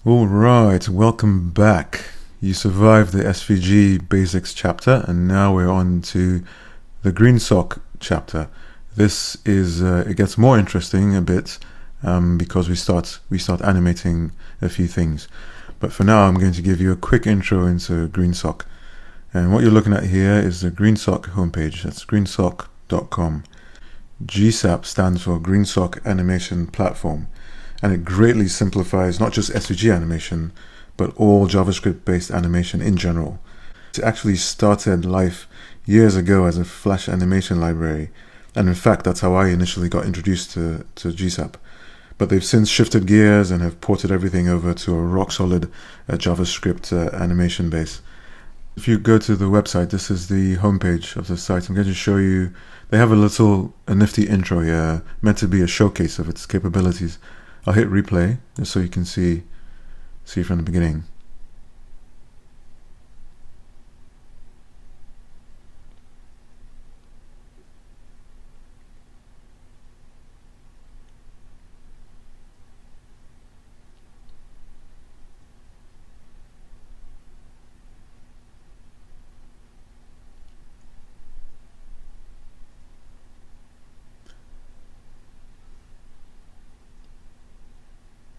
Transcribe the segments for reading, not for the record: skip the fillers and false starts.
Alright, welcome back. You survived the SVG Basics chapter, and now we're on to the GreenSock chapter. This is, it gets more interesting a bit because we start animating a few things. But for now, I'm going to give you a quick intro into GreenSock. And what you're looking at here is the GreenSock homepage. That's greensock.com. GSAP stands for GreenSock Animation Platform, and it greatly simplifies not just SVG animation, but all JavaScript-based animation in general. It actually started life years ago as a Flash animation library, and in fact that's how I initially got introduced to GSAP. But they've since shifted gears and have ported everything over to a rock-solid JavaScript animation base. If you go to the website, this is the homepage of the site. I'm going to show you, they have a nifty intro here, meant to be a showcase of its capabilities. I'll hit replay just so you can see from the beginning.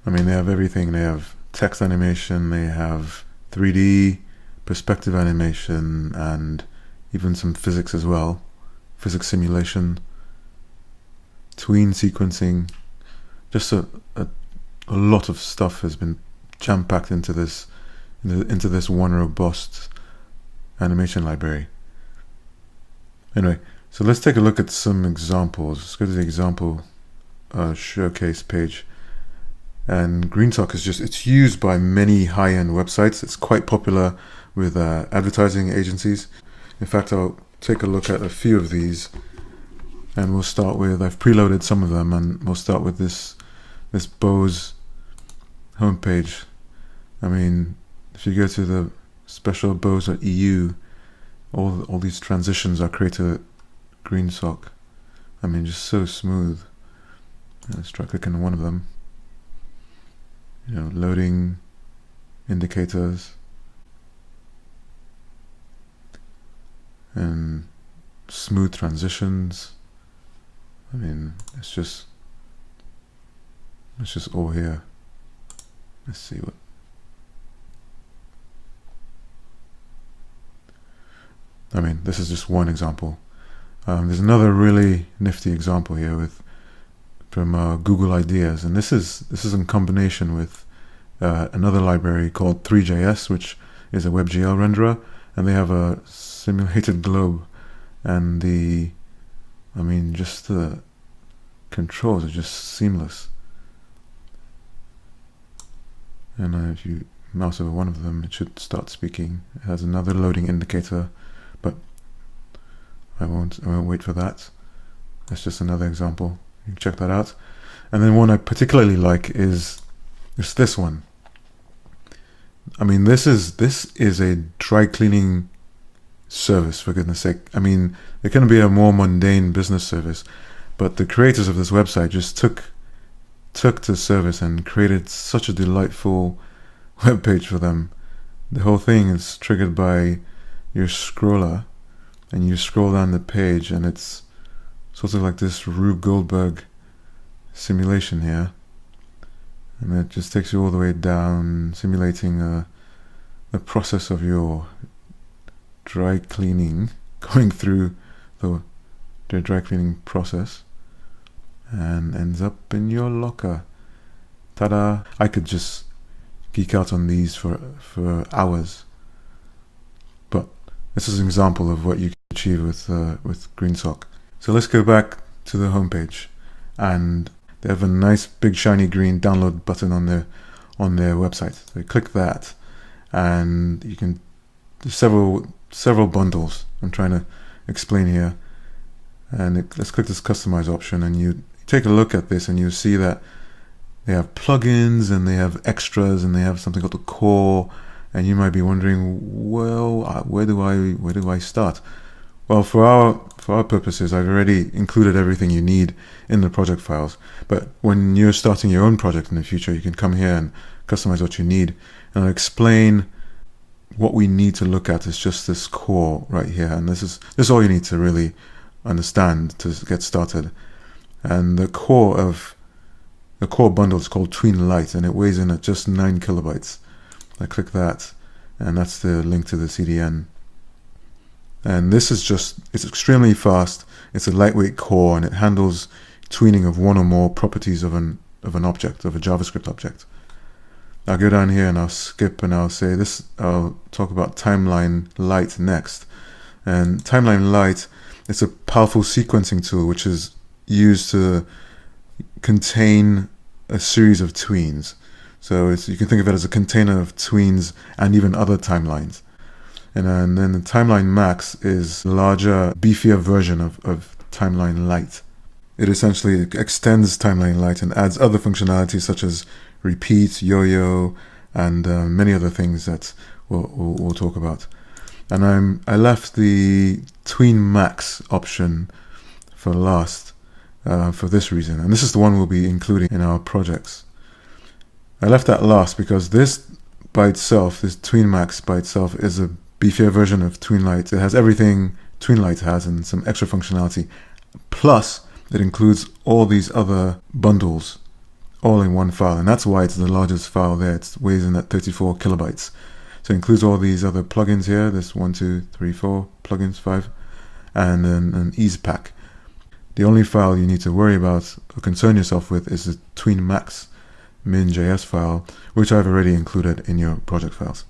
I mean, they have everything. They have text animation, they have 3D, perspective animation, and even some physics as well. Physics simulation, tween sequencing. Just a lot of stuff has been jam-packed into this one robust animation library. Anyway, so let's take a look at some examples. Let's go to the example showcase page. And GreenSock is it's used by many high-end websites. It's quite popular with advertising agencies. In fact, I'll take a look at a few of these, and we'll start with, I've preloaded some of them, and we'll start with this Bose homepage. I mean, if you go to the special Bose.eu, all these transitions are created at GreenSock. I mean, just so smooth. Let's try clicking on one of them. You know, loading indicators and smooth transitions. I mean, it's just all here. Let's see what. I mean, this is just one example. There's another really nifty example here from Google Ideas, and this is in combination with another library called 3JS, which is a WebGL renderer, and they have a simulated globe, and just the controls are just seamless. And if you mouse over one of them, it should start speaking. It has another loading indicator, but I won't wait for that. That's just another example. You can check that out. And then one I particularly like is this one. I mean, this is a dry cleaning service, for goodness sake. I mean, it can be a more mundane business service, but the creators of this website just took the service and created such a delightful web page for them. The whole thing is triggered by your scroller, and you scroll down the page, and it's sort of like this Rube Goldberg simulation here, and it just takes you all the way down, simulating the process of your dry cleaning, going through the dry cleaning process, and ends up in your locker. Ta-da! I could just geek out on these for hours, but this is an example of what you can achieve with GreenSock. So let's go back to the homepage, and they have a nice big shiny green download button on their website. So you click that, and you can, there's several bundles I'm trying to explain here. And let's click this customize option, and you take a look at this, and you see that they have plugins, and they have extras, and they have something called the core. And you might be wondering, well, where do I start? Well, for our purposes, I've already included everything you need in the project files. But when you're starting your own project in the future, you can come here and customize what you need. And I'll explain what we need to look at is just this core right here. And this is all you need to really understand to get started. And the core bundle is called Tween Lite, and it weighs in at just 9 kilobytes. I click that, and that's the link to the CDN. And this is it's extremely fast. It's a lightweight core, and it handles tweening of one or more properties of an object, of a JavaScript object. I'll go down here and I'll skip and I'll say this. I'll talk about Timeline Lite next. And Timeline Lite, it's a powerful sequencing tool which is used to contain a series of tweens. So you can think of it as a container of tweens and even other timelines. And then the Timeline Max is a larger, beefier version of Timeline Lite. It essentially extends Timeline Lite and adds other functionalities such as repeat, yo-yo, and many other things that we'll talk about. And I left the Tween Max option for last for this reason, and this is the one we'll be including in our projects. I left that last because this by itself, this Tween Max by itself, is a beefier version of Tween Lite. It has everything Tween Lite has and some extra functionality. Plus, it includes all these other bundles all in one file, and that's why it's the largest file there. It weighs in at 34 kilobytes. So it includes all these other plugins here. There's 1, 2, 3, 4 plugins, 5, and an ease pack. The only file you need to worry about or concern yourself with is the Tween Max min.js file, which I've already included in your project files.